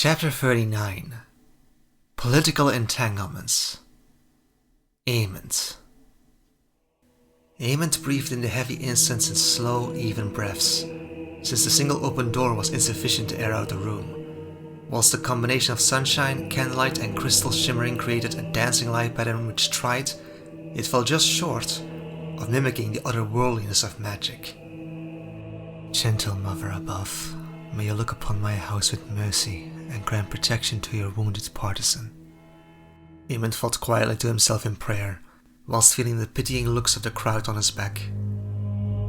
Chapter 39. Political Entanglements. Aemond. Aemond breathed in the heavy incense in slow, even breaths, since the single open door was insufficient to air out the room, whilst the combination of sunshine, candlelight and crystal shimmering created a dancing light pattern which tried, yet fell just short, of mimicking the otherworldliness of magic. Gentle mother above, may you look upon my house with mercy and grant protection to your wounded partisan. Aemond fought quietly to himself in prayer, whilst feeling the pitying looks of the crowd on his back.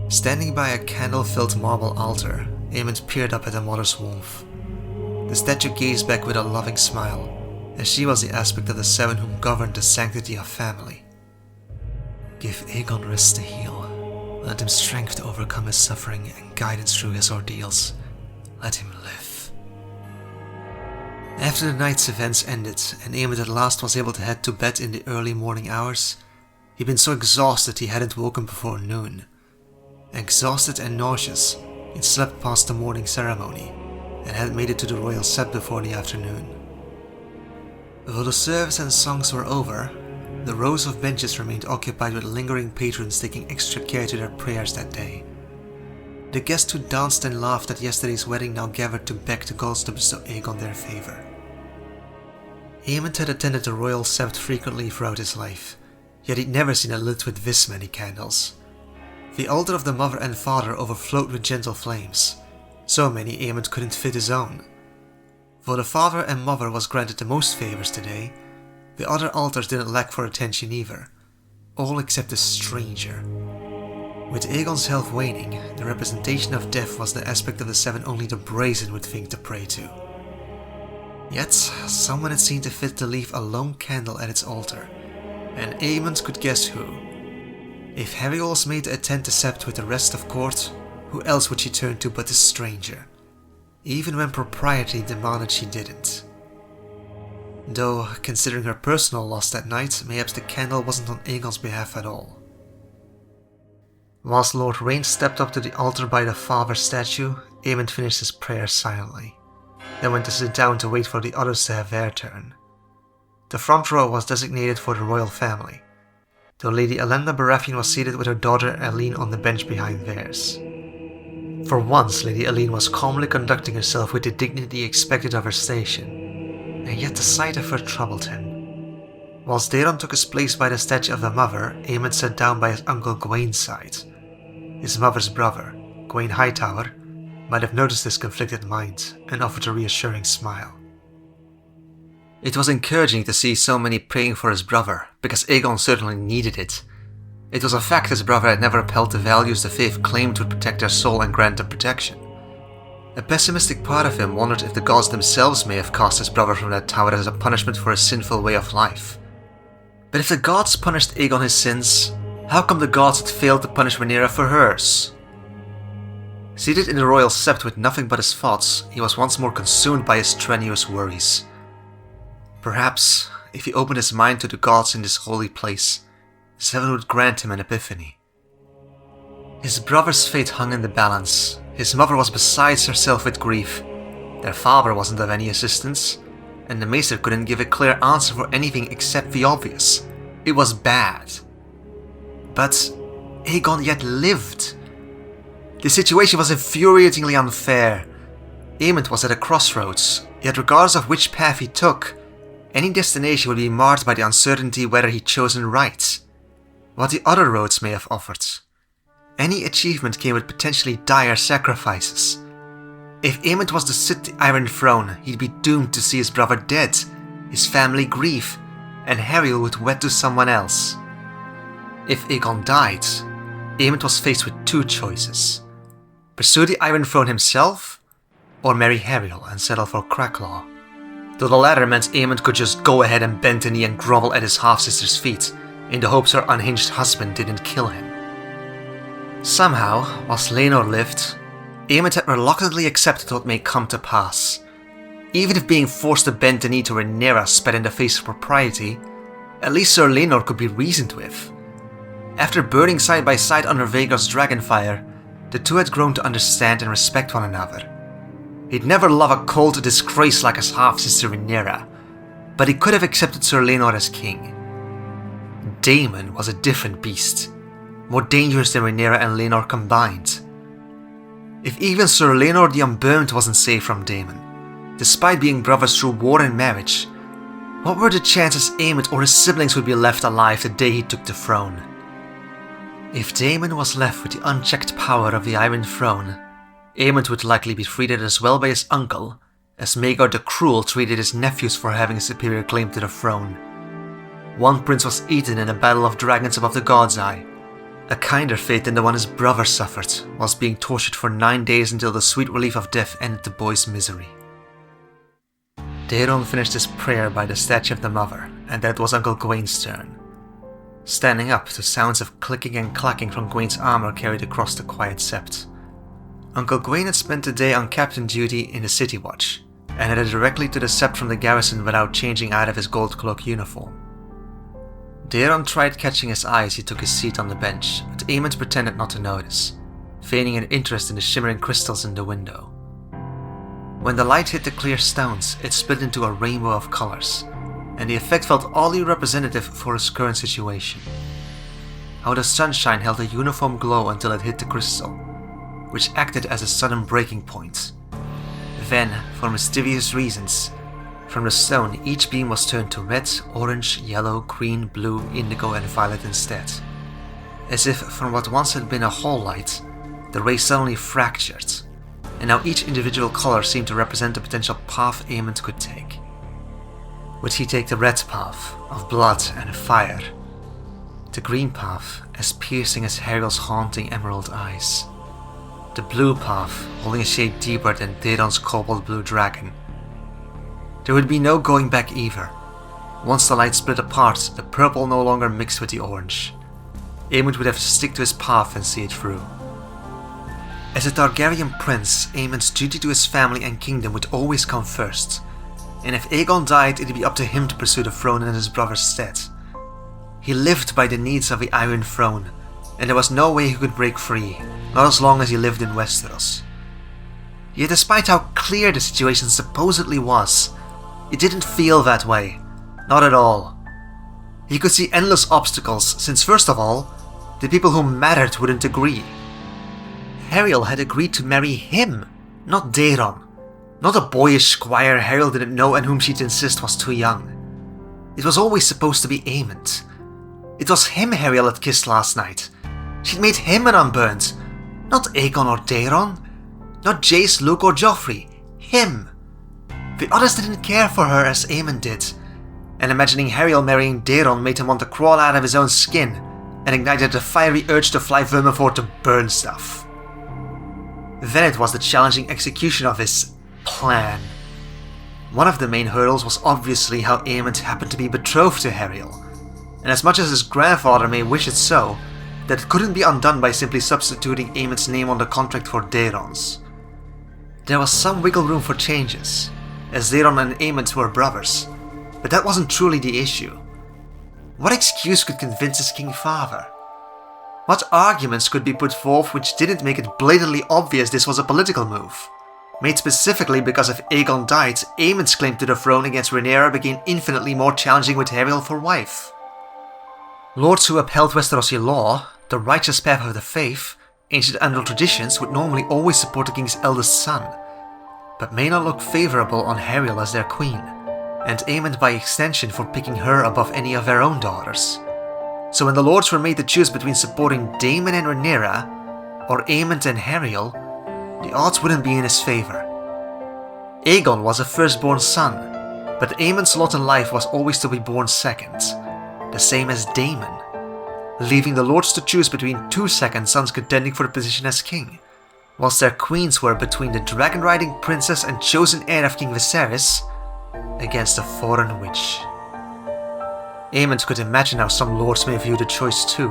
Standing by a candle-filled marble altar, Aemond peered up at the mother's warmth. The statue gazed back with a loving smile, as she was the aspect of the seven whom governed the sanctity of family. Give Aegon rest to heal. Let him strength to overcome his suffering and guidance through his ordeals. Let him live. After the night's events ended, and Aemond at last was able to head to bed in the early morning hours, he'd been so exhausted he hadn't woken before noon. Exhausted and nauseous, he'd slept past the morning ceremony, and hadn't made it to the royal sept before the afternoon. Though the service and songs were over, the rows of benches remained occupied with lingering patrons taking extra care to their prayers that day. The guests who danced and laughed at yesterday's wedding now gathered to beg the gods to bestow Aegon their favour. Aemond had attended the royal sept frequently throughout his life, yet he'd never seen it lit with this many candles. The altar of the mother and father overflowed with gentle flames, so many Aemond couldn't fit his own. Though the father and mother was granted the most favours today, the other altars didn't lack for attention either, all except the stranger. With Aegon's health waning, the representation of death was the aspect of the seven only the brazen would think to pray to. Yet, someone had seen fit to leave a lone candle at its altar, and Aemond could guess who. If Harriel was made to attend the sept with the rest of court, who else would she turn to but this stranger, even when propriety demanded she didn't? Though, considering her personal loss that night, mayhaps the candle wasn't on Aegon's behalf at all. Whilst Lord Rain stepped up to the altar by the father's statue, Aemond finished his prayer silently, then went to sit down to wait for the others to have their turn. The front row was designated for the royal family, though Lady Elenda Baratheon was seated with her daughter Aline on the bench behind theirs. For once, Lady Aline was calmly conducting herself with the dignity expected of her station, and yet the sight of her troubled him. Whilst Daeron took his place by the statue of the mother, Aemond sat down by his uncle Gwain's side. His mother's brother, Gwain Hightower, might have noticed his conflicted mind and offered a reassuring smile. It was encouraging to see so many praying for his brother, because Aegon certainly needed it. It was a fact his brother had never upheld the values the faith claimed would protect their soul and grant them protection. A pessimistic part of him wondered if the gods themselves may have cast his brother from that tower as a punishment for his sinful way of life. But if the gods punished Aegon his sins, how come the gods had failed to punish Rhaenyra for hers? Seated in the royal sept with nothing but his thoughts, he was once more consumed by his strenuous worries. Perhaps, if he opened his mind to the gods in this holy place, the seven would grant him an epiphany. His brother's fate hung in the balance. His mother was beside herself with grief. Their father wasn't of any assistance, and the maester couldn't give a clear answer for anything except the obvious. It was bad. But Aegon yet lived. The situation was infuriatingly unfair. Aemond was at a crossroads, yet regardless of which path he took, any destination would be marred by the uncertainty whether he'd chosen right. What the other roads may have offered. Any achievement came with potentially dire sacrifices. If Aemond was to sit the Iron Throne, he'd be doomed to see his brother dead, his family grieve, and Harriel would wed to someone else. If Aegon died, Aemond was faced with two choices. Pursue the Iron Throne himself, or marry Harriel and settle for Cracklaw. Though the latter meant Aemond could just go ahead and bend the knee and grovel at his half-sister's feet, in the hopes her unhinged husband didn't kill him. Somehow, whilst Laenor lived, Aemond had reluctantly accepted what may come to pass. Even if being forced to bend the knee to Rhaenyra spat in the face of propriety, at least Sir Laenor could be reasoned with. After burning side by side under Vhagar's dragonfire, the two had grown to understand and respect one another. He'd never love a cold disgrace like his half-sister Rhaenyra, but he could have accepted Sir Laenor as king. Daemon was a different beast, more dangerous than Rhaenyra and Laenor combined. If even Sir Laenor the Unburned wasn't safe from Daemon, despite being brothers through war and marriage, what were the chances Aemond or his siblings would be left alive the day he took the throne? If Daemon was left with the unchecked power of the Iron Throne, Aemond would likely be treated as well by his uncle as Maegor the Cruel treated his nephews for having a superior claim to the throne. One prince was eaten in a battle of dragons above the God's Eye, a kinder fate than the one his brother suffered, whilst being tortured for 9 days until the sweet relief of death ended the boy's misery. Daeron finished his prayer by the statue of the mother, and then it was Uncle Gwain's turn. Standing up to sounds of clicking and clacking from Gwain's armor carried across the quiet sept. Uncle Gwain had spent the day on captain duty in the City Watch, and headed directly to the sept from the garrison without changing out of his gold cloak uniform. Daeron tried catching his eye as he took his seat on the bench, but Aemond pretended not to notice, feigning an interest in the shimmering crystals in the window. When the light hit the clear stones, it split into a rainbow of colors, and the effect felt oddly representative for his current situation. How the sunshine held a uniform glow until it hit the crystal, which acted as a sudden breaking point. Then, for mysterious reasons, from the stone each beam was turned to red, orange, yellow, green, blue, indigo and violet instead. As if from what once had been a whole light, the ray suddenly fractured, and now each individual color seemed to represent the potential path Aemond could take. Would he take the red path, of blood and fire? The green path, as piercing as Hariel's haunting emerald eyes? The blue path, holding a shape deeper than Daeron's cobalt blue dragon? There would be no going back either. Once the light split apart, the purple no longer mixed with the orange. Aemond would have to stick to his path and see it through. As a Targaryen prince, Aemond's duty to his family and kingdom would always come first, and if Aegon died, it'd be up to him to pursue the throne in his brother's stead. He lived by the needs of the Iron Throne, and there was no way he could break free, not as long as he lived in Westeros. Yet despite how clear the situation supposedly was, it didn't feel that way, not at all. He could see endless obstacles, since first of all, the people who mattered wouldn't agree. Hariel had agreed to marry him, not Daeron. Not a boyish squire Hariel didn't know and whom she'd insist was too young. It was always supposed to be Aemond. It was him Hariel had kissed last night. She'd made him an Unburned. Not Aegon or Daeron. Not Jace, Luke or Joffrey. Him. The others didn't care for her as Aemond did. And imagining Hariel marrying Daeron made him want to crawl out of his own skin and ignited a fiery urge to fly Vermiford to burn stuff. Then it was the challenging execution of his plan. One of the main hurdles was obviously how Aemond happened to be betrothed to Hariel, and as much as his grandfather may wish it so, that couldn't be undone by simply substituting Aemond's name on the contract for Daeron's. There was some wiggle room for changes, as Daeron and Aemond were brothers, but that wasn't truly the issue. What excuse could convince his king father? What arguments could be put forth which didn't make it blatantly obvious this was a political move? Made specifically because if Aegon died, Aemond's claim to the throne against Rhaenyra became infinitely more challenging with Hariel for wife. Lords who upheld Westerosi law, the righteous path of the faith, ancient Andal traditions would normally always support the king's eldest son, but may not look favourable on Hariel as their queen, and Aemond by extension for picking her above any of their own daughters. So when the lords were made to choose between supporting Daemon and Rhaenyra, or Aemond and Hariel, the odds wouldn't be in his favour. Aegon was a firstborn son, but Aemond's lot in life was always to be born second, the same as Daemon, leaving the lords to choose between two second sons contending for the position as king, whilst their queens were between the dragon-riding princess and chosen heir of King Viserys against a foreign witch. Aemond could imagine how some lords may view the choice too.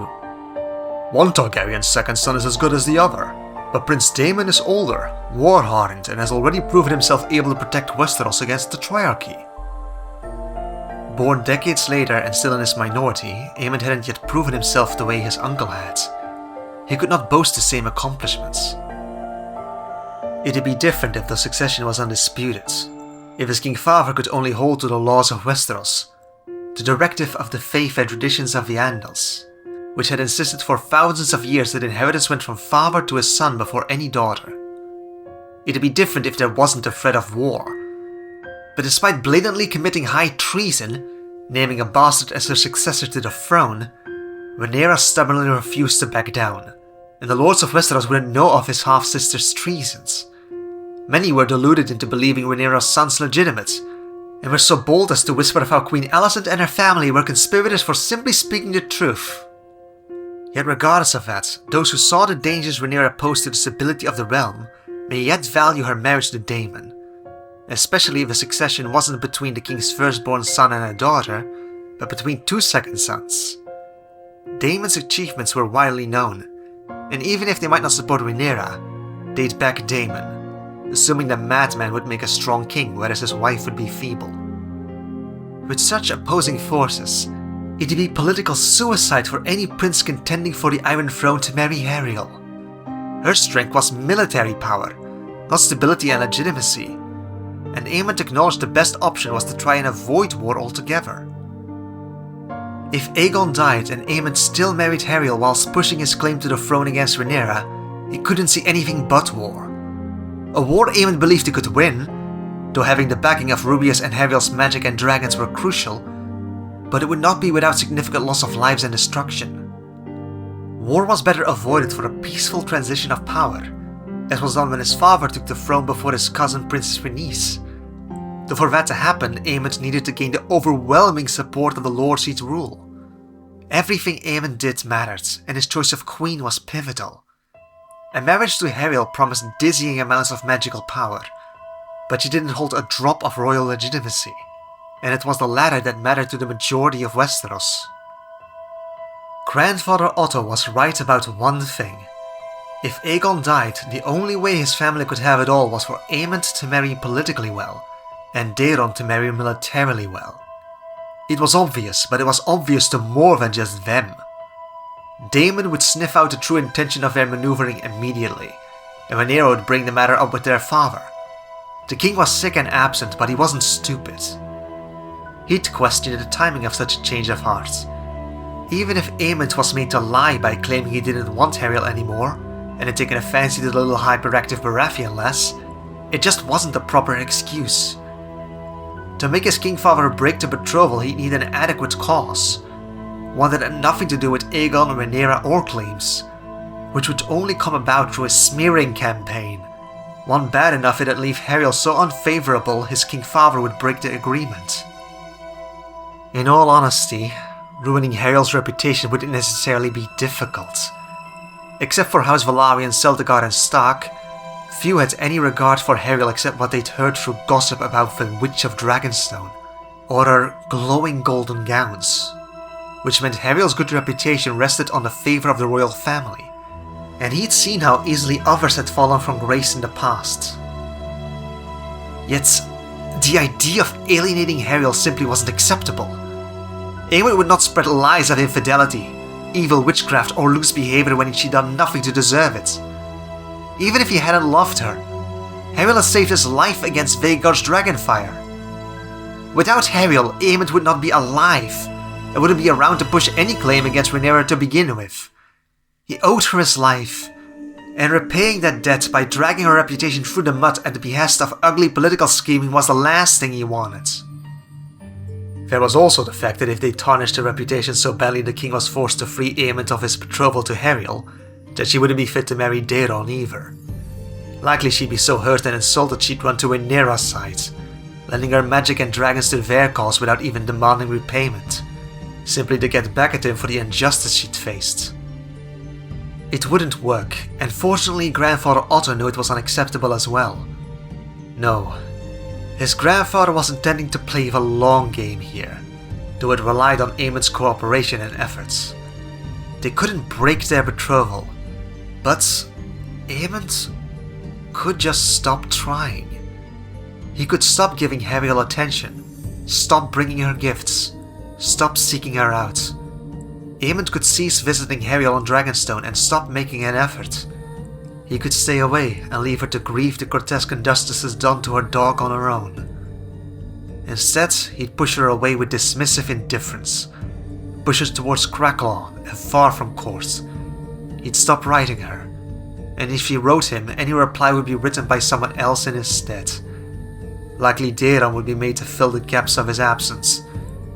One Targaryen's second son is as good as the other, but Prince Daemon is older, war-hardened, and has already proven himself able to protect Westeros against the Triarchy. Born decades later and still in his minority, Aemond hadn't yet proven himself the way his uncle had. He could not boast the same accomplishments. It'd be different if the succession was undisputed, if his king father could only hold to the laws of Westeros, the directive of the faith and traditions of the Andals, which had insisted for thousands of years that inheritance went from father to his son before any daughter. It'd be different if there wasn't a threat of war. But despite blatantly committing high treason, naming a bastard as her successor to the throne, Rhaenyra stubbornly refused to back down, and the lords of Westeros wouldn't know of his half-sister's treasons. Many were deluded into believing Rhaenyra's sons legitimate, and were so bold as to whisper of how Queen Alicent and her family were conspirators for simply speaking the truth. Yet regardless of that, those who saw the dangers Rhaenyra posed to the stability of the realm may yet value her marriage to Daemon, especially if the succession wasn't between the king's firstborn son and a daughter, but between two second sons. Daemon's achievements were widely known, and even if they might not support Rhaenyra, they'd back Daemon, assuming the madman would make a strong king whereas his wife would be feeble. With such opposing forces, it'd be political suicide for any prince contending for the Iron Throne to marry Ariel. Her strength was military power, not stability and legitimacy, and Aemond acknowledged the best option was to try and avoid war altogether. If Aegon died and Aemond still married Ariel whilst pushing his claim to the throne against Rhaenyra, he couldn't see anything but war. A war Aemond believed he could win, though having the backing of Rubius and Ariel's magic and dragons were crucial, but it would not be without significant loss of lives and destruction. War was better avoided for a peaceful transition of power, as was done when his father took the throne before his cousin Princess Rhaenys. Though for that to happen, Aemond needed to gain the overwhelming support of the Lord Seat rule. Everything Aemond did mattered, and his choice of queen was pivotal. A marriage to Ariel promised dizzying amounts of magical power, but she didn't hold a drop of royal legitimacy, and it was the latter that mattered to the majority of Westeros. Grandfather Otto was right about one thing. If Aegon died, the only way his family could have it all was for Aemond to marry politically well, and Daeron to marry militarily well. It was obvious, but it was obvious to more than just them. Daemon would sniff out the true intention of their maneuvering immediately, and Rhaenyra would bring the matter up with their father. The king was sick and absent, but he wasn't stupid. He'd questioned the timing of such a change of heart. Even if Aemond was made to lie by claiming he didn't want Ariel anymore, and had taken a fancy to the little hyperactive Baratheon lass, it just wasn't the proper excuse. To make his king father break the betrothal, he'd need an adequate cause, one that had nothing to do with Aegon, Rhaenyra, or claims, which would only come about through a smearing campaign, one bad enough it'd leave Ariel so unfavorable his king father would break the agreement. In all honesty, ruining Ariel's reputation wouldn't necessarily be difficult. Except for House Velaryon, Celtigar and Stark, few had any regard for Ariel except what they'd heard through gossip about the Witch of Dragonstone, or her glowing golden gowns, which meant Ariel's good reputation rested on the favour of the royal family, and he'd seen how easily others had fallen from grace in the past. Yet, the idea of alienating Ariel simply wasn't acceptable. Aemond would not spread lies of infidelity, evil witchcraft, or loose behaviour when she'd done nothing to deserve it. Even if he hadn't loved her, Ariel had saved his life against Vhagar's dragonfire. Without Ariel, Aemond would not be alive, and wouldn't be around to push any claim against Rhaenyra to begin with. He owed her his life, and repaying that debt by dragging her reputation through the mud at the behest of ugly political scheming was the last thing he wanted. There was also the fact that if they tarnished her reputation so badly the king was forced to free Aemond of his betrothal to Ariel, that she wouldn't be fit to marry Daeron either. Likely she'd be so hurt and insulted she'd run to Rhaenyra's side, lending her magic and dragons to their cause without even demanding repayment, simply to get back at him for the injustice she'd faced. It wouldn't work, and fortunately Grandfather Otto knew it was unacceptable as well. No, his grandfather was intending to play the long game here, though it relied on Aemond's cooperation and efforts. They couldn't break their betrothal, but Aemond could just stop trying. He could stop giving Ariel attention, stop bringing her gifts, stop seeking her out. Aemond could cease visiting Ariel on Dragonstone and stop making an effort. He could stay away and leave her to grieve the grotesque injustices done to her dog on her own. Instead, he'd push her away with dismissive indifference, push her towards Cracklaw and far from course. He'd stop writing her, and if he wrote him, any reply would be written by someone else in his stead. Likely Daeron would be made to fill the gaps of his absence,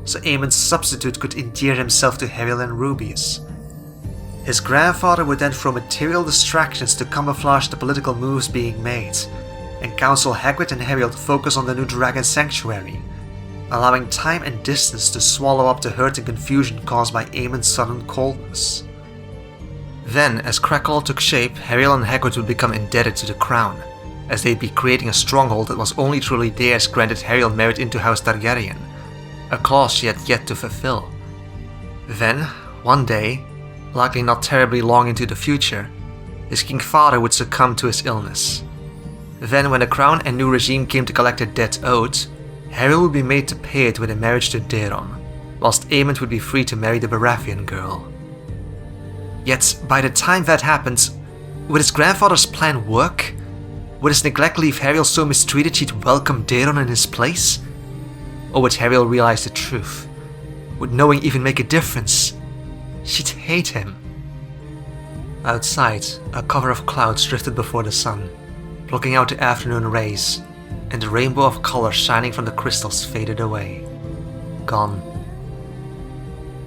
so Aemon's substitute could endear himself to Heriel and Rubius. His grandfather would then throw material distractions to camouflage the political moves being made, and counsel Hagrid and Heriel to focus on the new dragon sanctuary, allowing time and distance to swallow up the hurt and confusion caused by Aemon's sudden coldness. Then, as Crackle took shape, Heriel and Hagrid would become indebted to the crown, as they'd be creating a stronghold that was only truly theirs granted Heriel married into House Targaryen, a clause she had yet to fulfill. Then, one day, likely not terribly long into the future, his king father would succumb to his illness. Then, when the crown and new regime came to collect their debt owed, Heriel would be made to pay it with a marriage to Daeron, whilst Aemond would be free to marry the Baratheon girl. Yet, by the time that happened, would his grandfather's plan work? Would his neglect leave Heriel so mistreated she'd welcome Daeron in his place? Or would Heriel realize the truth? Would knowing even make a difference? She'd hate him. Outside, a cover of clouds drifted before the sun, blocking out the afternoon rays, and the rainbow of color shining from the crystals faded away. Gone.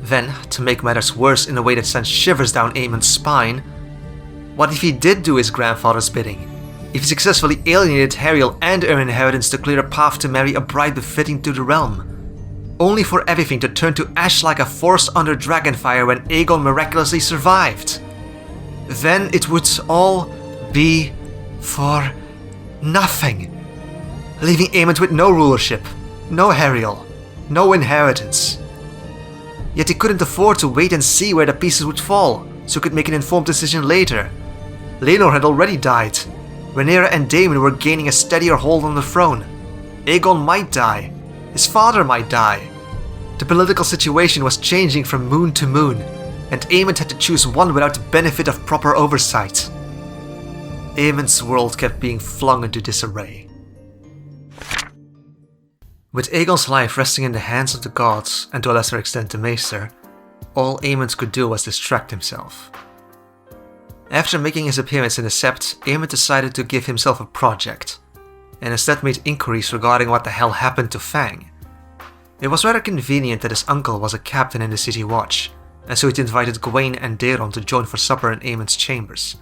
Then, to make matters worse in a way that sent shivers down Aemon's spine, what if he did do his grandfather's bidding? If he successfully alienated Heriel and her inheritance to clear a path to marry a bride befitting to the realm, only for everything to turn to ash like a forest under dragonfire when Aegon miraculously survived? Then it would all be for nothing, leaving Aemond with no rulership, no Heriel, no inheritance. Yet he couldn't afford to wait and see where the pieces would fall, so he could make an informed decision later. Laenor had already died. Rhaenyra and Daemon were gaining a steadier hold on the throne. Aegon might die. His father might die. The political situation was changing from moon to moon, and Aemond had to choose one without the benefit of proper oversight. Aemond's world kept being flung into disarray. With Aegon's life resting in the hands of the gods, and to a lesser extent the Maester, all Aemond could do was distract himself. After making his appearance in the Sept, Aemond decided to give himself a project, and instead made inquiries regarding what the hell happened to Fang. It was rather convenient that his uncle was a captain in the City Watch, and so he invited Gawain and Daeron to join for supper in Aemond's chambers.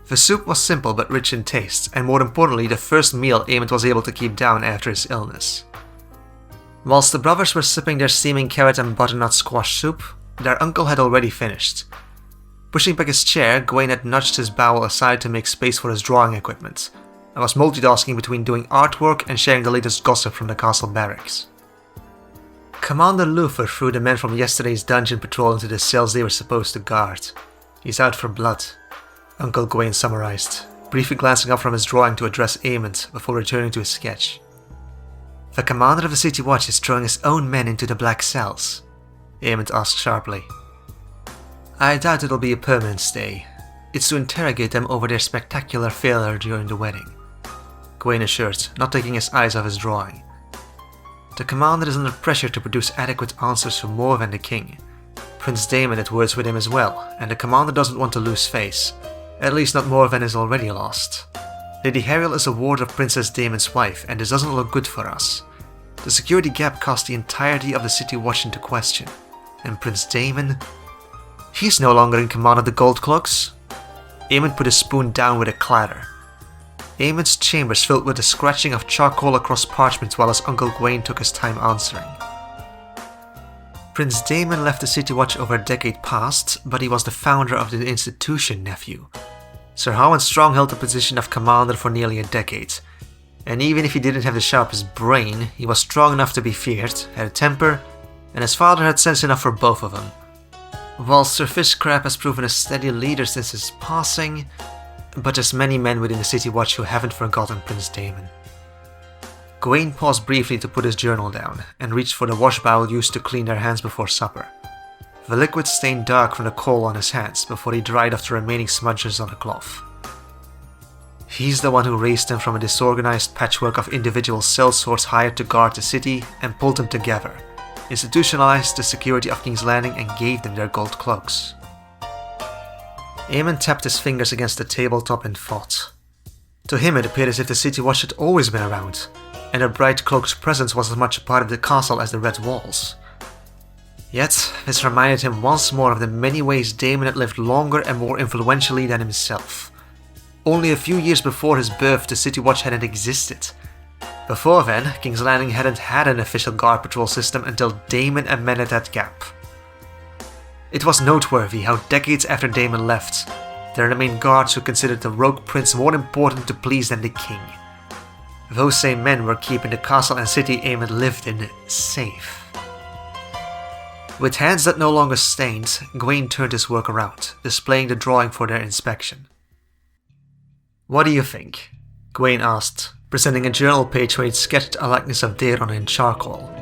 The soup was simple but rich in taste, and more importantly the first meal Aemond was able to keep down after his illness. Whilst the brothers were sipping their steaming carrot and butternut squash soup, their uncle had already finished. Pushing back his chair, Gawain had nudged his bowel aside to make space for his drawing equipment, and was multitasking between doing artwork and sharing the latest gossip from the castle barracks. Commander Luther threw the men from yesterday's dungeon patrol into the cells they were supposed to guard. He's out for blood, Uncle Gawain summarized, briefly glancing up from his drawing to address Aemond before returning to his sketch. The commander of the City Watch is throwing his own men into the black cells, Aemond asked sharply. I doubt it'll be a permanent stay. It's to interrogate them over their spectacular failure during the wedding, Gawain assured, not taking his eyes off his drawing. The commander is under pressure to produce adequate answers for more than the king. Prince Daemon had words with him as well, and the commander doesn't want to lose face, at least not more than is already lost. Lady Heriel is a ward of Princess Daemon's wife, and this doesn't look good for us. The security gap casts the entirety of the City Watch into question, and Prince Daemon... He's no longer in command of the Gold Cloaks. Aemond put his spoon down with a clatter. Aemond's chambers filled with the scratching of charcoal across parchment while his uncle Gawain took his time answering. Prince Daemon left the City Watch over a decade past, but he was the founder of the institution, nephew. Sir Howard Strong held the position of commander for nearly a decade, and even if he didn't have the sharpest brain, he was strong enough to be feared, had a temper, and his father had sense enough for both of them. While Sir Fishcrab has proven a steady leader since his passing, but there's many men within the City Watch who haven't forgotten Prince Daemon. Gawain paused briefly to put his journal down, and reached for the wash bowl used to clean their hands before supper. The liquid stained dark from the coal on his hands before he dried off the remaining smudges on the cloth. He's the one who raised them from a disorganized patchwork of individual sellswords hired to guard the city and pulled them together, institutionalized the security of King's Landing and gave them their gold cloaks. Aemon tapped his fingers against the tabletop and thought. To him it appeared as if the City Watch had always been around, and their bright cloak's presence was as much a part of the castle as the red walls. Yet, this reminded him once more of the many ways Daemon had lived longer and more influentially than himself. Only a few years before his birth, the City Watch hadn't existed. Before then, King's Landing hadn't had an official guard patrol system until Daemon amended that gap. It was noteworthy how decades after Daemon left, there remained guards who considered the rogue prince more important to please than the king. Those same men were keeping the castle and city Aemon lived in safe. With hands that no longer stained, Gawain turned his work around, displaying the drawing for their inspection. "What do you think?" Gawain asked, presenting a journal page where he'd sketched a likeness of Daeron in charcoal.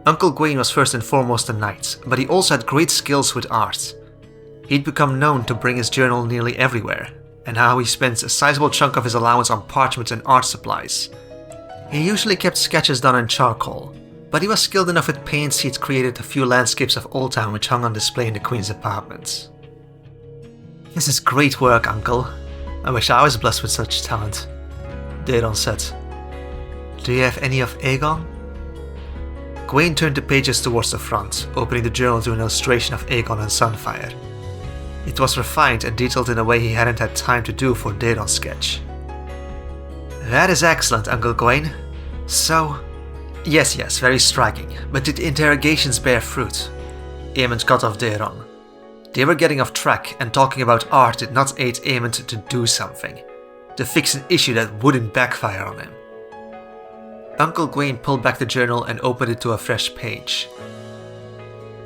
Uncle Gawain was first and foremost a knight, but he also had great skills with art. He'd become known to bring his journal nearly everywhere, and how he spent a sizable chunk of his allowance on parchment and art supplies. He usually kept sketches done in charcoal, but he was skilled enough with paints he'd created a few landscapes of Old Town which hung on display in the Queen's apartments. "This is great work, Uncle. I wish I was blessed with such talent," Daeron said. "Do you have any of Aegon?" Gawain turned the pages towards the front, opening the journal to an illustration of Aegon and Sunfire. It was refined and detailed in a way he hadn't had time to do for Daeron's sketch. "That is excellent, Uncle Gawain. So... Yes, very striking, but did the interrogations bear fruit?" Aemon cut off Daeron. They were getting off track, and talking about art did not aid Aemon to do something, to fix an issue that wouldn't backfire on him. Uncle Gawain pulled back the journal and opened it to a fresh page.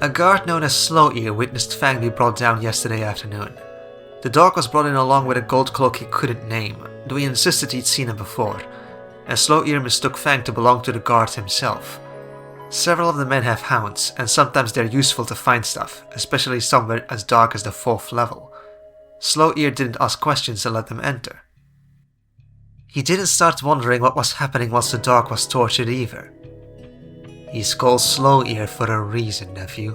"A guard known as Slow-Ear witnessed Fang be brought down yesterday afternoon. The dog was brought in along with a gold cloak he couldn't name, though he insisted he'd seen him before, and Slow-Ear mistook Fang to belong to the guard himself. Several of the men have hounds, and sometimes they're useful to find stuff, especially somewhere as dark as the 4th level. Slow-Ear didn't ask questions and let them enter. He didn't start wondering what was happening once the dog was tortured either. He's called Slow-Ear for a reason, nephew,"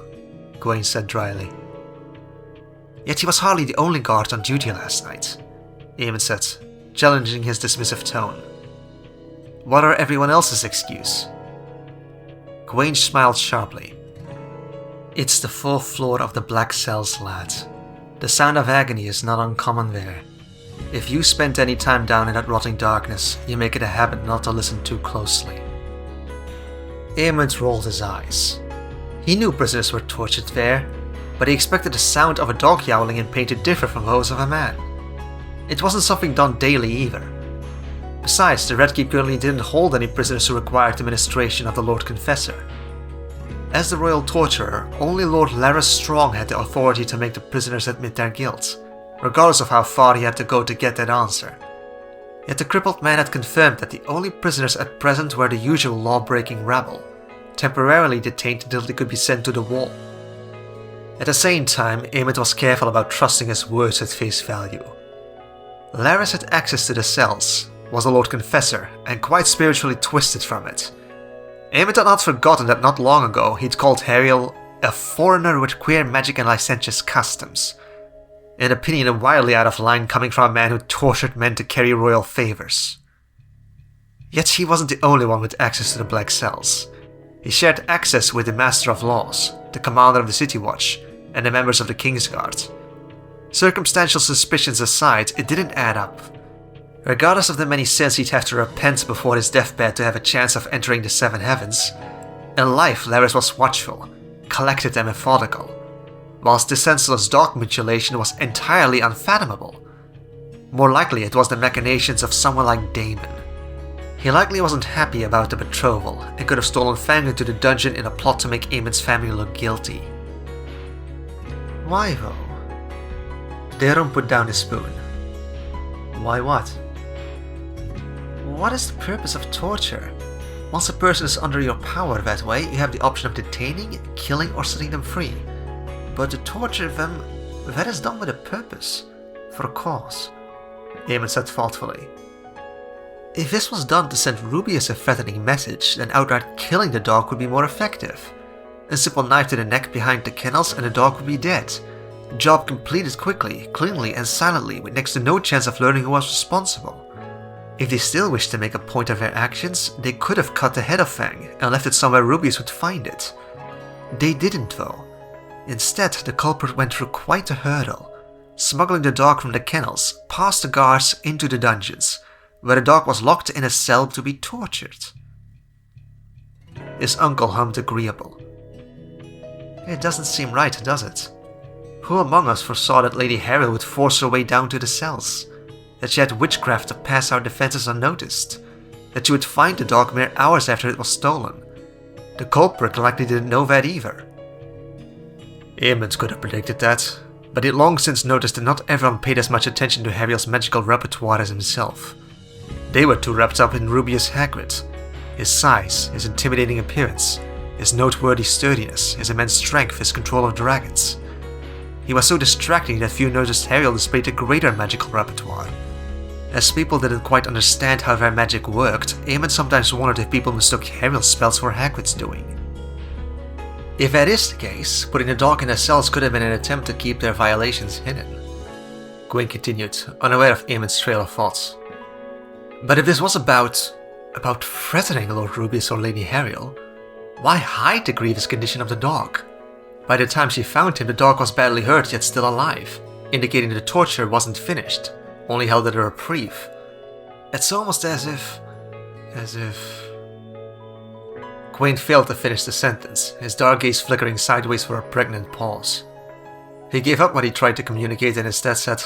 Gawain said dryly. "Yet he was hardly the only guard on duty last night," Aemon said, challenging his dismissive tone. "What are everyone else's excuse?" Gawain smiled sharply. "It's the 4th floor of the Black Cells, lad. The sound of agony is not uncommon there. If you spend any time down in that rotting darkness, you make it a habit not to listen too closely." Aemon rolled his eyes. He knew prisoners were tortured there, but he expected the sound of a dog yowling in pain to differ from those of a man. It wasn't something done daily either. Besides, the Red Keep currently didn't hold any prisoners who required the ministration of the Lord Confessor. As the royal torturer, only Lord Larys Strong had the authority to make the prisoners admit their guilt, regardless of how far he had to go to get that answer. Yet the crippled man had confirmed that the only prisoners at present were the usual law-breaking rabble, temporarily detained until they could be sent to the wall. At the same time, Aemon was careful about trusting his words at face value. Larys had access to the cells, was a Lord Confessor, and quite spiritually twisted from it. Aemon had not forgotten that not long ago he'd called Hariel a foreigner with queer magic and licentious customs, an opinion wildly out of line coming from a man who tortured men to carry royal favors. Yet he wasn't the only one with access to the Black Cells. He shared access with the Master of Laws, the commander of the City Watch, and the members of the Kingsguard. Circumstantial suspicions aside, it didn't add up. Regardless of the many sins he'd have to repent before his deathbed to have a chance of entering the 7 heavens, in life Larys was watchful, collected and methodical, whilst the senseless dog mutilation was entirely unfathomable. More likely it was the machinations of someone like Daemon. He likely wasn't happy about the betrothal and could have stolen Fang into the dungeon in a plot to make Aemon's family look guilty. Why though? Daeron put down his spoon. Why what? What is the purpose of torture? Once a person is under your power that way, you have the option of detaining, killing or setting them free. But to torture them, that is done with a purpose, for a cause. Eamon said thoughtfully. If this was done to send Rubius a threatening message, then outright killing the dog would be more effective. A simple knife to the neck behind the kennels and the dog would be dead. Job completed quickly, cleanly and silently with next to no chance of learning who was responsible. If they still wished to make a point of their actions, they could have cut the head of Fang and left it somewhere Rubius would find it. They didn't though. Instead, the culprit went through quite a hurdle, smuggling the dog from the kennels, past the guards into the dungeons, where the dog was locked in a cell to be tortured. His uncle hummed agreeable. It doesn't seem right, does it? Who among us foresaw that Lady Harriel would force her way down to the cells? That she had witchcraft to pass our defenses unnoticed? That she would find the dog mere hours after it was stolen? The culprit likely didn't know that either. Eamon could have predicted that, but he'd long since noticed that not everyone paid as much attention to Harriel's magical repertoire as himself. They were too wrapped up in Rubius Hagrid. His size, his intimidating appearance, his noteworthy sturdiness, his immense strength, his control of dragons. He was so distracting that few noticed Harriel displayed a greater magical repertoire. As people didn't quite understand how their magic worked, Eamon sometimes wondered if people mistook Harriel's spells for Hagrid's doing. If that is the case, putting the dog in the cells could have been an attempt to keep their violations hidden. Gwyn continued, unaware of Eamon's trail of thoughts. But if this was about threatening Lord Rubius or Lady Harriel, why hide the grievous condition of the dog? By the time she found him, the dog was badly hurt yet still alive, indicating the torture wasn't finished, only held at a reprieve. It's almost as if... Gwyn failed to finish the sentence, his dark gaze flickering sideways for a pregnant pause. He gave up what he tried to communicate and instead said,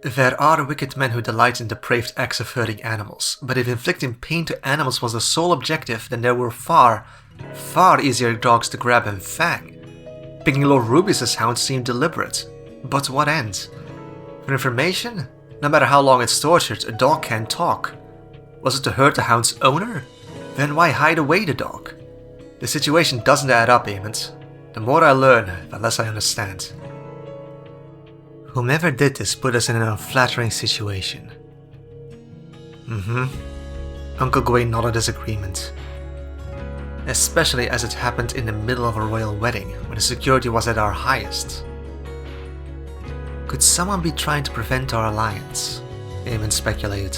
There are wicked men who delight in depraved acts of hurting animals, but if inflicting pain to animals was the sole objective, then there were far easier dogs to grab than Fang. Picking Lord Rubius's hound seemed deliberate, but to what end? For information? No matter how long it's tortured, a dog can't talk. Was it to hurt the hound's owner? Then why hide away the dog? The situation doesn't add up, Eamon. The more I learn, the less I understand. Whomever did this put us in an unflattering situation. Uncle Gwyn nodded his agreement. Especially as it happened in the middle of a royal wedding, when the security was at our highest. Could someone be trying to prevent our alliance? Eamon speculated.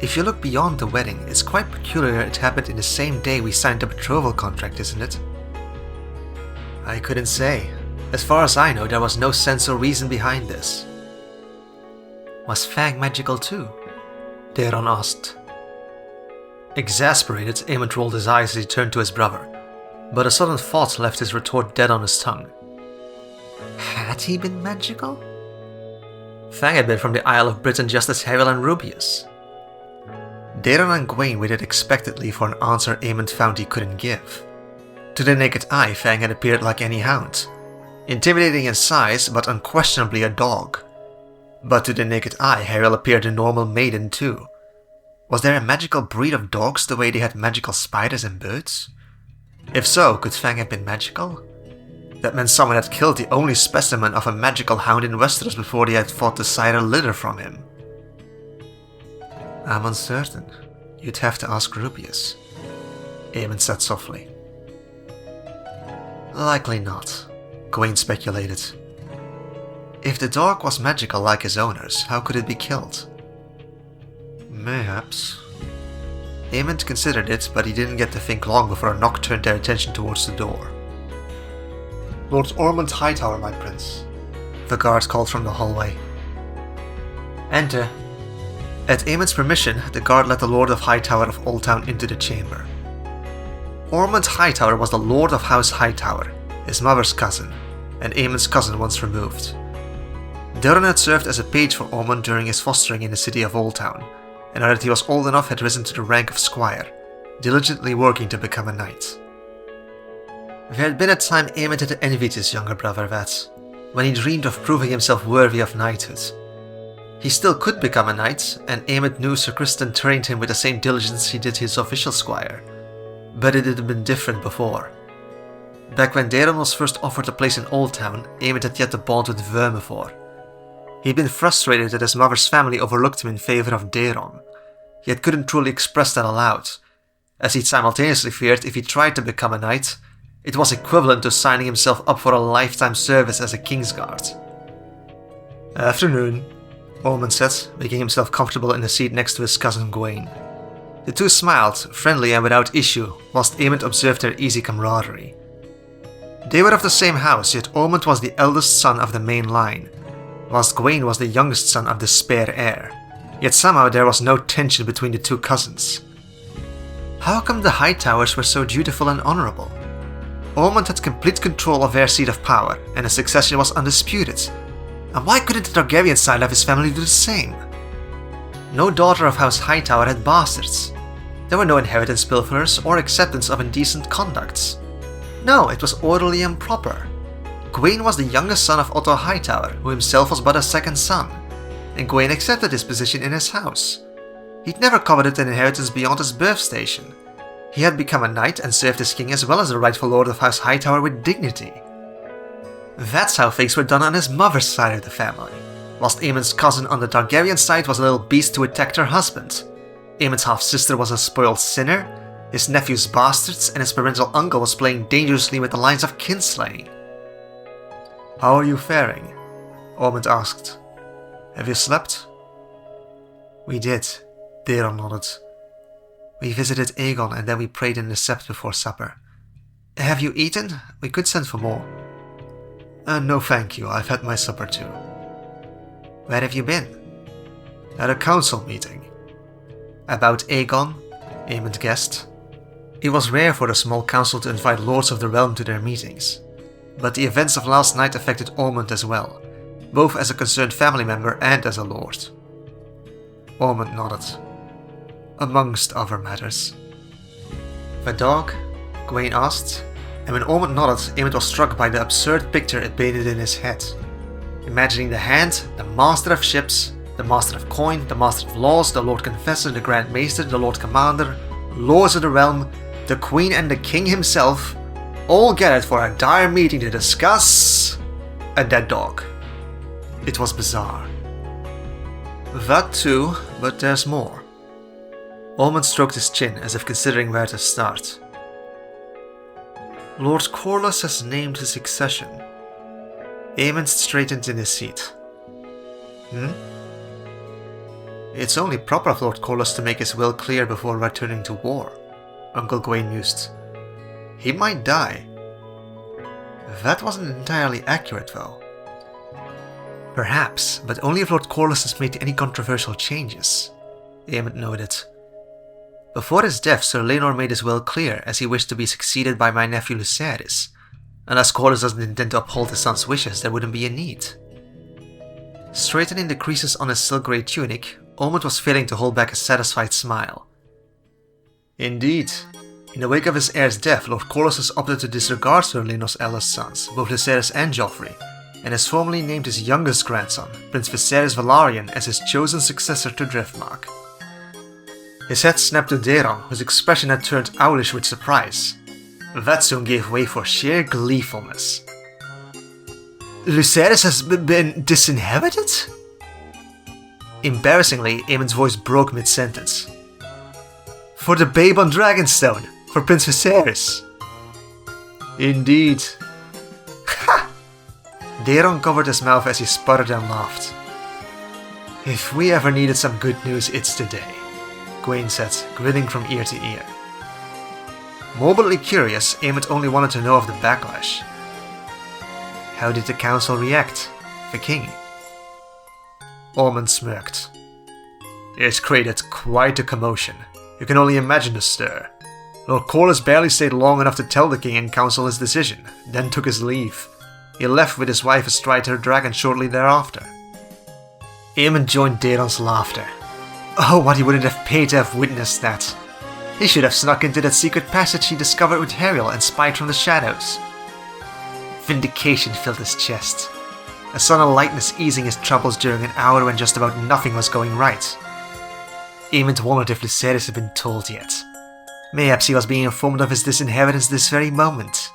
If you look beyond the wedding, it's quite peculiar it happened in the same day we signed the betrothal contract, isn't it? I couldn't say. As far as I know, there was no sense or reason behind this. Was Fang magical too? Daron asked. Exasperated, Eamon rolled his eyes as he turned to his brother, but a sudden thought left his retort dead on his tongue. Had he been magical? Fang had been from the Isle of Britain just as Harriel and Rubius. Daron and Gwyn waited expectantly for an answer Eamon found he couldn't give. To the naked eye, Fang had appeared like any hound. Intimidating in size, but unquestionably a dog. But to the naked eye, Harriel appeared a normal maiden too. Was there a magical breed of dogs the way they had magical spiders and birds? If so, could Fang have been magical? That meant someone had killed the only specimen of a magical hound in Westeros before they had fought the cider litter from him. I'm uncertain. You'd have to ask Rubius, Eamon said softly. Likely not, Gwyn speculated. If the dog was magical like his owners, how could it be killed? Mayhaps. Eamon considered it, but he didn't get to think long before a knock turned their attention towards the door. Lord Ormond Hightower, my prince, the guard called from the hallway. Enter. At Eamon's permission, the guard led the Lord of Hightower of Old Town into the chamber. Ormond Hightower was the Lord of House Hightower, his mother's cousin, and Eamon's cousin once removed. Daron had served as a page for Ormond during his fostering in the city of Old Town, and now that he was old enough had risen to the rank of squire, diligently working to become a knight. There had been a time Eamon had envied his younger brother that, when he dreamed of proving himself worthy of knighthood. He still could become a knight, and Eamon knew Sir Criston trained him with the same diligence he did his official squire. But it had been different before. Back when Daron was first offered a place in Old Town, Eamon had yet to bond with Vermivor. He'd been frustrated that his mother's family overlooked him in favor of Daeron, yet couldn't truly express that aloud, as he'd simultaneously feared if he tried to become a knight, it was equivalent to signing himself up for a lifetime service as a Kingsguard. "Afternoon," Ormond said, making himself comfortable in the seat next to his cousin Gawain. The two smiled, friendly and without issue, whilst Aemond observed their easy camaraderie. They were of the same house, yet Ormond was the eldest son of the main line, whilst Gawain was the youngest son of the spare heir, yet somehow there was no tension between the two cousins. How come the Hightowers were so dutiful and honourable? Ormond had complete control of their seat of power, and the succession was undisputed. And why couldn't the Targaryen side of his family do the same? No daughter of House Hightower had bastards. There were no inheritance pilferers or acceptance of indecent conducts. No, it was orderly and proper. Gawain was the youngest son of Otto Hightower, who himself was but a second son, and Gawain accepted his position in his house. He'd never coveted an inheritance beyond his birth station. He had become a knight and served his king as well as the rightful lord of House Hightower with dignity. That's how things were done on his mother's side of the family, whilst Aemond's cousin on the Targaryen side was a little beast who attacked her husband. Aemond's half-sister was a spoiled sinner, his nephew's bastards, and his parental uncle was playing dangerously with the lines of kinslaying. "How are you faring?" Ormond asked. "Have you slept?" "We did," Daeron nodded. "We visited Aegon and then we prayed in the sept before supper. Have you eaten? We could send for more." No thank you, I've had my supper too." "Where have you been?" "At a council meeting." "About Aegon?" Aemond guessed. It was rare for the small council to invite lords of the realm to their meetings, but the events of last night affected Ormond as well, both as a concerned family member and as a lord. Ormond nodded. "Amongst other matters." "The dog?" Gawain asked, and when Ormond nodded, Aemond was struck by the absurd picture it painted in his head. Imagining the Hand, the Master of Ships, the Master of Coin, the Master of Laws, the Lord Confessor, the Grand Maester, the Lord Commander, Lords of the Realm, the Queen and the King himself, all gathered for a dire meeting to discuss a dead dog. It was bizarre. "That too, but there's more." Ormond stroked his chin as if considering where to start. "Lord Corlys has named his succession." Aemond straightened in his seat. "It's only proper of Lord Corlys to make his will clear before returning to war," Uncle Gawain mused. "He might die." That wasn't entirely accurate though. "Perhaps, but only if Lord Corlys has made any controversial changes," Aemond noted. "Before his death, Sir Laenor made his will clear, as he wished to be succeeded by my nephew Lucerys. Unless Corlys doesn't intend to uphold his son's wishes, there wouldn't be a need." Straightening the creases on his silk grey tunic, Ormond was failing to hold back a satisfied smile. "Indeed. In the wake of his heir's death, Lord Corlys has opted to disregard Sir Laenor's eldest sons, both Lucerys and Joffrey, and has formally named his youngest grandson, Prince Viserys Velaryon, as his chosen successor to Driftmark." His head snapped to Daeron, whose expression had turned owlish with surprise. That soon gave way for sheer gleefulness. "Lucerys has been disinherited?" Embarrassingly, Aemond's voice broke mid-sentence. "For the babe on Dragonstone, for Prince Viserys." "Indeed." Ha! Daeron covered his mouth as he sputtered and laughed. "If we ever needed some good news, it's today," Gawain said, grinning from ear to ear. Morbidly curious, Aemond only wanted to know of the backlash. "How did the council react? The king?" Ormond smirked. "It created quite a commotion. You can only imagine the stir. Lord Corlys barely stayed long enough to tell the king and council his decision, then took his leave. He left with his wife astride her dragon shortly thereafter." Aemond joined Daeron's laughter. Oh, what he wouldn't have paid to have witnessed that. He should have snuck into that secret passage he discovered with Heriel and spied from the shadows. Vindication filled his chest. A sun of lightness easing his troubles during an hour when just about nothing was going right. Aemond wondered if Lucerys had been told yet. Mayhaps he was being informed of his disinheritance this very moment.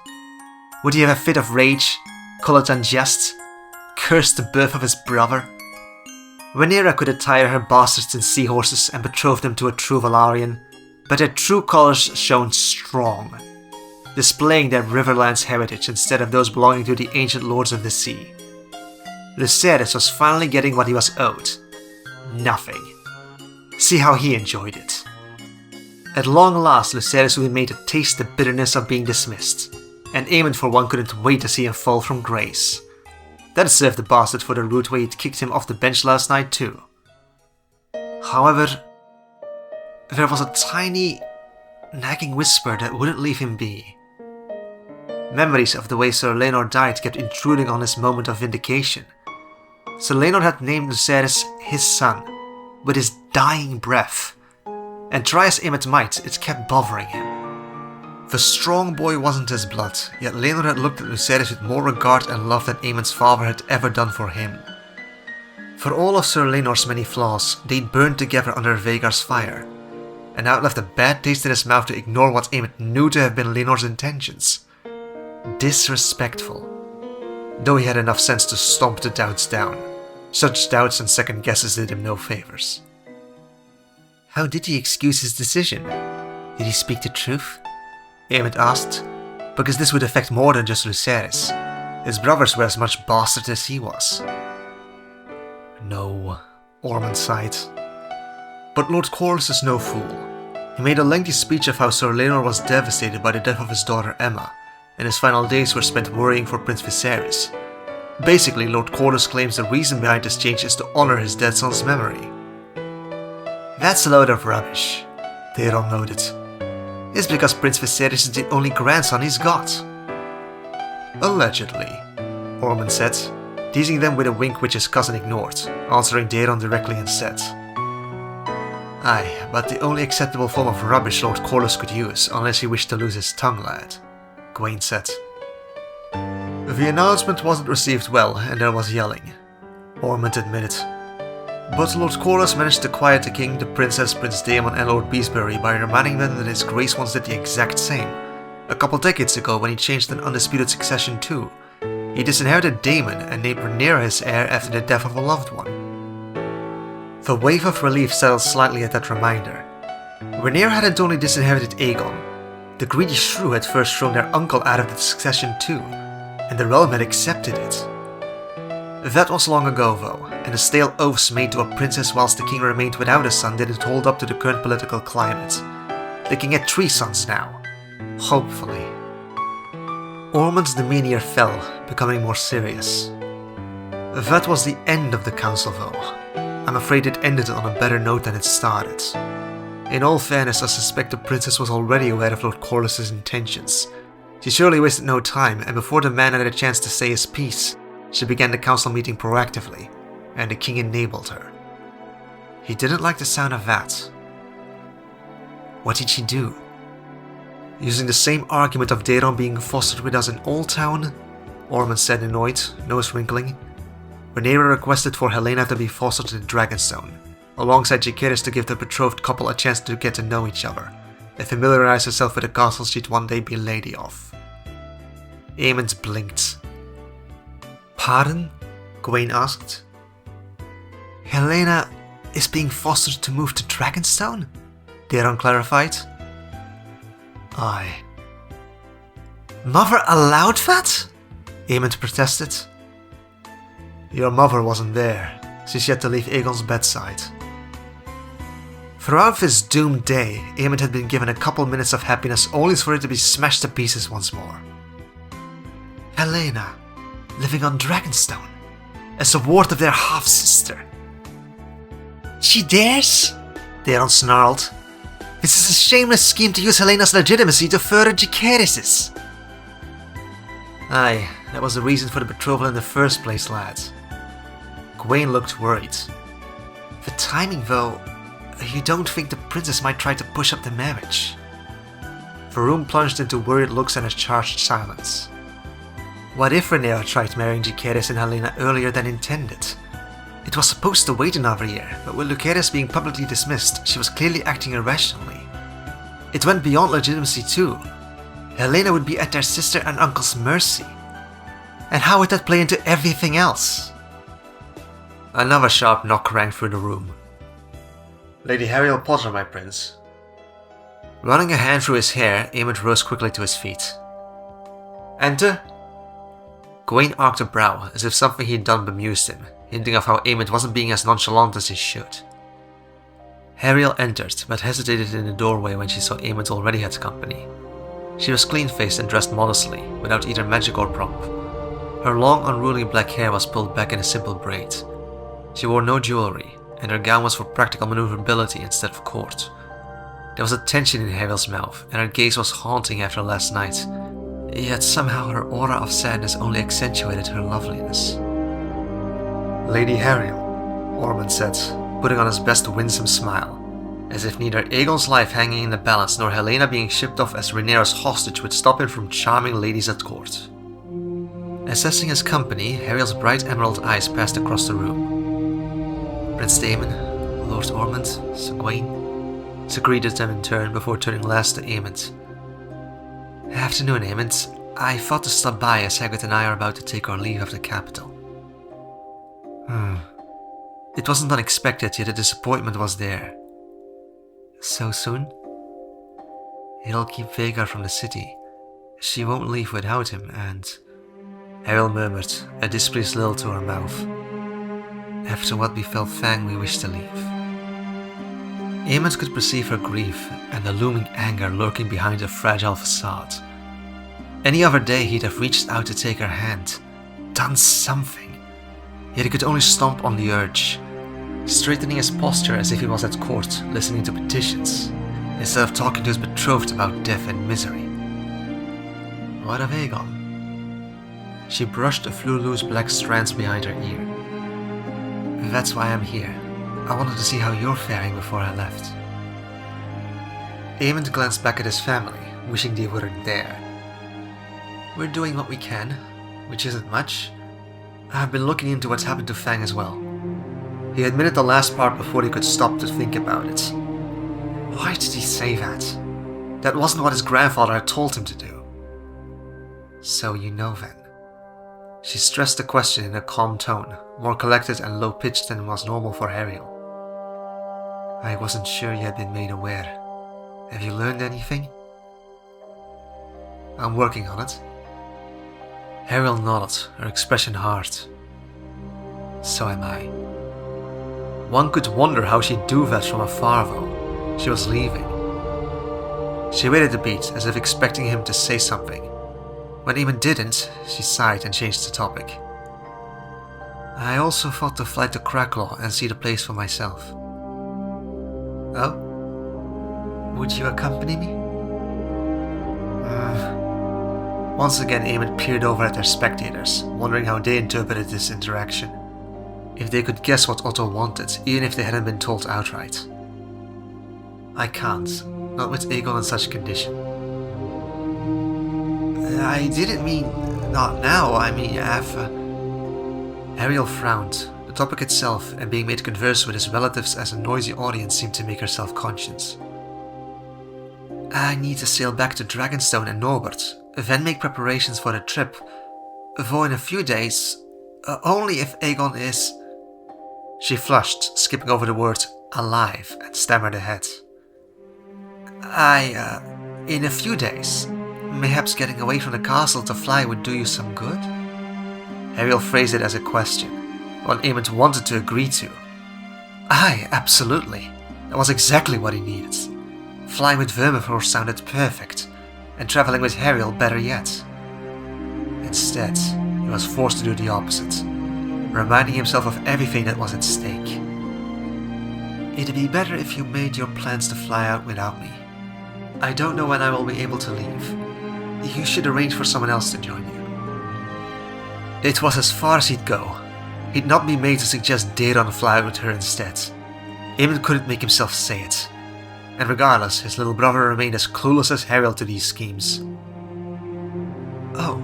Would he have a fit of rage, call it unjust, curse the birth of his brother, Rhaenyra could attire her bastards in seahorses and betroth them to a true Valyrian, but their true colours shone strong, displaying their Riverlands heritage instead of those belonging to the ancient lords of the sea. Lucerys was finally getting what he was owed. Nothing. See how he enjoyed it. At long last, Lucerys would be made to taste the bitterness of being dismissed, and Aemon for one couldn't wait to see him fall from grace. That served the bastard for the rude way he'd kicked him off the bench last night too. However, there was a tiny, nagging whisper that wouldn't leave him be. Memories of the way Sir Laenor died kept intruding on his moment of vindication. Sir Laenor had named Lucerys his son, with his dying breath, and try as Aemon might, it kept bothering him. The strong boy wasn't his blood, yet Laenor had looked at Lucerys with more regard and love than Aemon's father had ever done for him. For all of Sir Laenor's many flaws, they'd burned together under Vhagar's fire, and now it left a bad taste in his mouth to ignore what Aemon knew to have been Laenor's intentions. Disrespectful. Though he had enough sense to stomp the doubts down. Such doubts and second guesses did him no favors. How did he excuse his decision? Did he speak the truth? Aemon asked, because this would affect more than just Lucerys. His brothers were as much bastard as he was. No, Ormond sighed. But Lord Corlys is no fool. He made a lengthy speech of how Sir Laenor was devastated by the death of his daughter Aemma, and his final days were spent worrying for Prince Viserys. Basically, Lord Corlys claims the reason behind this change is to honor his dead son's memory. That's a load of rubbish, Daeron noted. It's because Prince Viserys is the only grandson he's got. Allegedly, Ormond said, teasing them with a wink which his cousin ignored, answering Daeron directly instead. Aye, but the only acceptable form of rubbish Lord Corlys could use, unless he wished to lose his tongue, lad, Gwaine said. The announcement wasn't received well, and there was yelling, Ormond admitted. But Lord Corlys managed to quiet the king, the princess, Prince Daemon and Lord Beesbury by reminding them that his grace once did the exact same. A couple decades ago when he changed an undisputed succession too. He disinherited Daemon and named Rhaenyra his heir after the death of a loved one. The wave of relief settled slightly at that reminder. Rhaenyra hadn't only disinherited Aegon. The greedy shrew had first thrown their uncle out of the succession too, and the realm had accepted it. That was long ago though, and the stale oaths made to a princess whilst the king remained without a son didn't hold up to the current political climate. The king had 3 sons now. Hopefully. Ormond's demeanour fell, becoming more serious. That was the end of the council though. I'm afraid it ended on a better note than it started. In all fairness, I suspect the princess was already aware of Lord Corlys' intentions. She surely wasted no time, and before the man had a chance to say his piece, she began the council meeting proactively, and the king enabled her. He didn't like the sound of that. What did she do? Using the same argument of Daeron being fostered with us in Old Town, Ormond said annoyed, nose wrinkling. Rhaenyra requested for Helaena to be fostered to the Dragonstone, alongside Jacaerys to give the betrothed couple a chance to get to know each other, and familiarize herself with the castle she'd one day be lady of. Aemond blinked. Pardon? Gwaine asked. Helaena is being fostered to move to Dragonstone? Daeron clarified. Aye. Mother allowed that? Aemond protested. Your mother wasn't there. She's yet to leave Aegon's bedside. Throughout this doomed day, Aemond had been given a couple minutes of happiness only for it to be smashed to pieces once more. Helaena, living on Dragonstone, as a ward of their half-sister. She dares? Daeron snarled. This is a shameless scheme to use Helena's legitimacy to further Jacaerys's. Aye, that was the reason for the betrothal in the first place, lad. Gwaine looked worried. The timing, though, you don't think the princess might try to push up the marriage? The room plunged into worried looks and a charged silence. What if Rhaenyra tried marrying Jacaerys and Helaena earlier than intended? It was supposed to wait another year, but with Lucerys being publicly dismissed, she was clearly acting irrationally. It went beyond legitimacy too. Helaena would be at their sister and uncle's mercy. And how would that play into everything else? Another sharp knock rang through the room. Lady Harriel Potter, my prince. Running a hand through his hair, Aemond rose quickly to his feet. Enter? Gawain arched a brow, as if something he'd done bemused him, hinting of how Aemond wasn't being as nonchalant as he should. Harriel entered, but hesitated in the doorway when she saw Aemond already had company. She was clean-faced and dressed modestly, without either magic or pomp. Her long, unruly black hair was pulled back in a simple braid. She wore no jewelry, and her gown was for practical maneuverability instead of court. There was a tension in Harriel's mouth, and her gaze was haunting after last night. Yet somehow her aura of sadness only accentuated her loveliness. Lady Harriel, Ormond said, putting on his best winsome smile, as if neither Aegon's life hanging in the balance nor Helena being shipped off as Rhaenyra's hostage would stop him from charming ladies at court. Assessing his company, Harriel's bright emerald eyes passed across the room. Prince Daemon, Lord Ormond, Sir Gawain. She greeted them in turn before turning last to Aemond. Afternoon, Aemond. I thought to stop by as Hagrid and I are about to take our leave of the capital. It wasn't unexpected, yet the disappointment was there. So soon? He'll keep Vhagar from the city. She won't leave without him, and... Harriel murmured, a displeased lilt to her mouth. After what befell Fang, we wish to leave. Aemond could perceive her grief and the looming anger lurking behind her fragile facade. Any other day he'd have reached out to take her hand, done something, yet he could only stomp on the urge, straightening his posture as if he was at court listening to petitions, instead of talking to his betrothed about death and misery. What of Aegon? She brushed a few loose black strands behind her ear. That's why I'm here. I wanted to see how you're faring before I left. Aemond glanced back at his family, wishing they weren't there. We're doing what we can, which isn't much. I've been looking into what's happened to Fang as well. He admitted the last part before he could stop to think about it. Why did he say that? That wasn't what his grandfather had told him to do. So you know then. She stressed the question in a calm tone, more collected and low-pitched than was normal for Harriel. I wasn't sure you had been made aware. Have you learned anything? I'm working on it. Harriel nodded, her expression hard. So am I. One could wonder how she'd do that from afar though. She was leaving. She waited a beat, as if expecting him to say something. When Aemond didn't, she sighed and changed the topic. I also thought to fly to Cracklaw and see the place for myself. Oh? Would you accompany me? Once again, Aemond peered over at their spectators, wondering how they interpreted this interaction. If they could guess what Otto wanted, even if they hadn't been told outright. I can't, not with Aegon in such condition. I didn't mean not now, I mean after. Ariel frowned. The topic itself and being made to converse with his relatives as a noisy audience seemed to make her self-conscious. I need to sail back to Dragonstone and Norbert, then make preparations for the trip. For in a few days, only if Aegon is... She flushed, skipping over the word alive, and stammered ahead. In a few days. Perhaps getting away from the castle to fly would do you some good? Ariel phrased it as a question, one Aemond wanted to agree to. Aye, absolutely. That was exactly what he needed. Flying with Vermithor sounded perfect, and travelling with Ariel better yet. Instead, he was forced to do the opposite, reminding himself of everything that was at stake. It'd be better if you made your plans to fly out without me. I don't know when I will be able to leave. You should arrange for someone else to join you. It was as far as he'd go. He'd not be made to suggest Daeron fly out with her instead. Aemond couldn't make himself say it. And regardless, his little brother remained as clueless as Harriel to these schemes. Oh.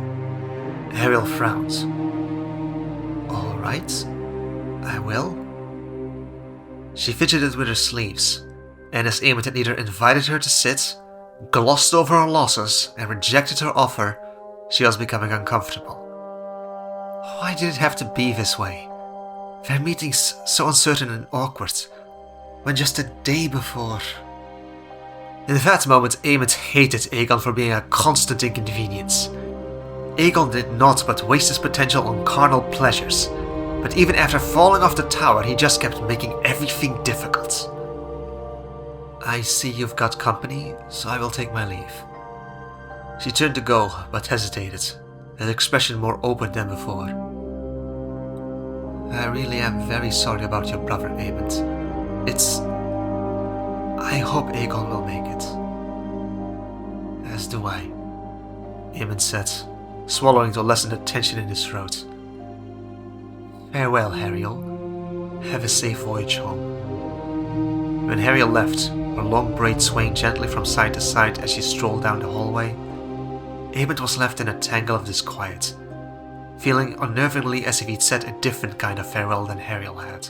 Harriel frowned. Alright, I will. She fidgeted with her sleeves, and as Aemond had neither invited her to sit, glossed over her losses, and rejected her offer, she was becoming uncomfortable. Why did it have to be this way? Their meetings so uncertain and awkward, when just a day before... In that moment, Aemond hated Aegon for being a constant inconvenience. Aegon did not but waste his potential on carnal pleasures, but even after falling off the tower, he just kept making everything difficult. I see you've got company, so I will take my leave. She turned to go, but hesitated, her expression more open than before. I really am very sorry about your brother, Aemond. I hope Aegon will make it. As do I, Aemond said, swallowing to lessen the tension in his throat. Farewell, Hariel. Have a safe voyage home. When Hariel left, her long braid swaying gently from side to side as she strolled down the hallway, Aemond was left in a tangle of disquiet, feeling unnervingly as if he'd said a different kind of farewell than Hariel had.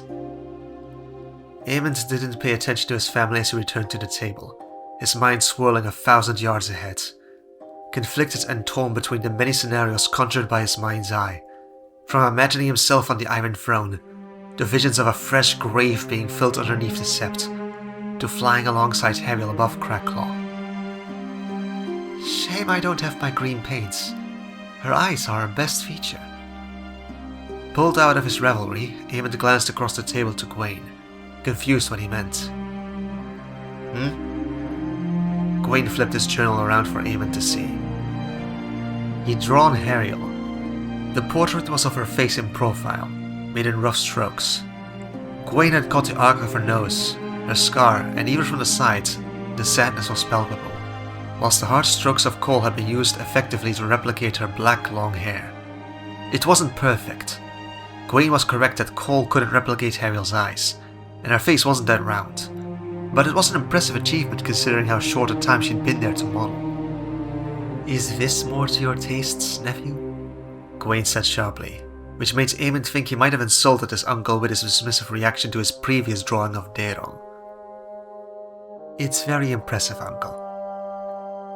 Aemond didn't pay attention to his family as he returned to the table, his mind swirling 1,000 yards ahead, conflicted and torn between the many scenarios conjured by his mind's eye, from imagining himself on the Iron Throne, to visions of a fresh grave being filled underneath the sept, to flying alongside Hariel above Cracklaw. Shame I don't have my green paints. Her eyes are her best feature. Pulled out of his revelry, Aemond glanced across the table to Gwaine, confused what he meant. Gwaine flipped his journal around for Aemond to see. He'd drawn Hariel. The portrait was of her face in profile, made in rough strokes. Gwaine had caught the arc of her nose, her scar, and even from the side, the sadness was palpable, whilst the hard strokes of Cole had been used effectively to replicate her black long hair. It wasn't perfect. Gwaine was correct that Cole couldn't replicate Hariel's eyes, and her face wasn't that round, but it was an impressive achievement considering how short a time she'd been there to model. Is this more to your tastes, nephew? Gwaine said sharply, which made Aemond think he might have insulted his uncle with his dismissive reaction to his previous drawing of Daeron. It's very impressive, uncle.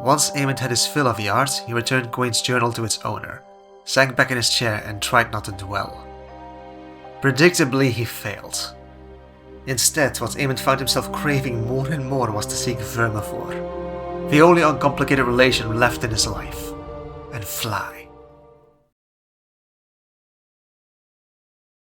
Once Aemond had his fill of the art, he returned Gwaine's journal to its owner, sank back in his chair and tried not to dwell. Predictably, he failed. Instead, what Aemond found himself craving more and more was to seek Vermithor, the only uncomplicated relation left in his life, and fly.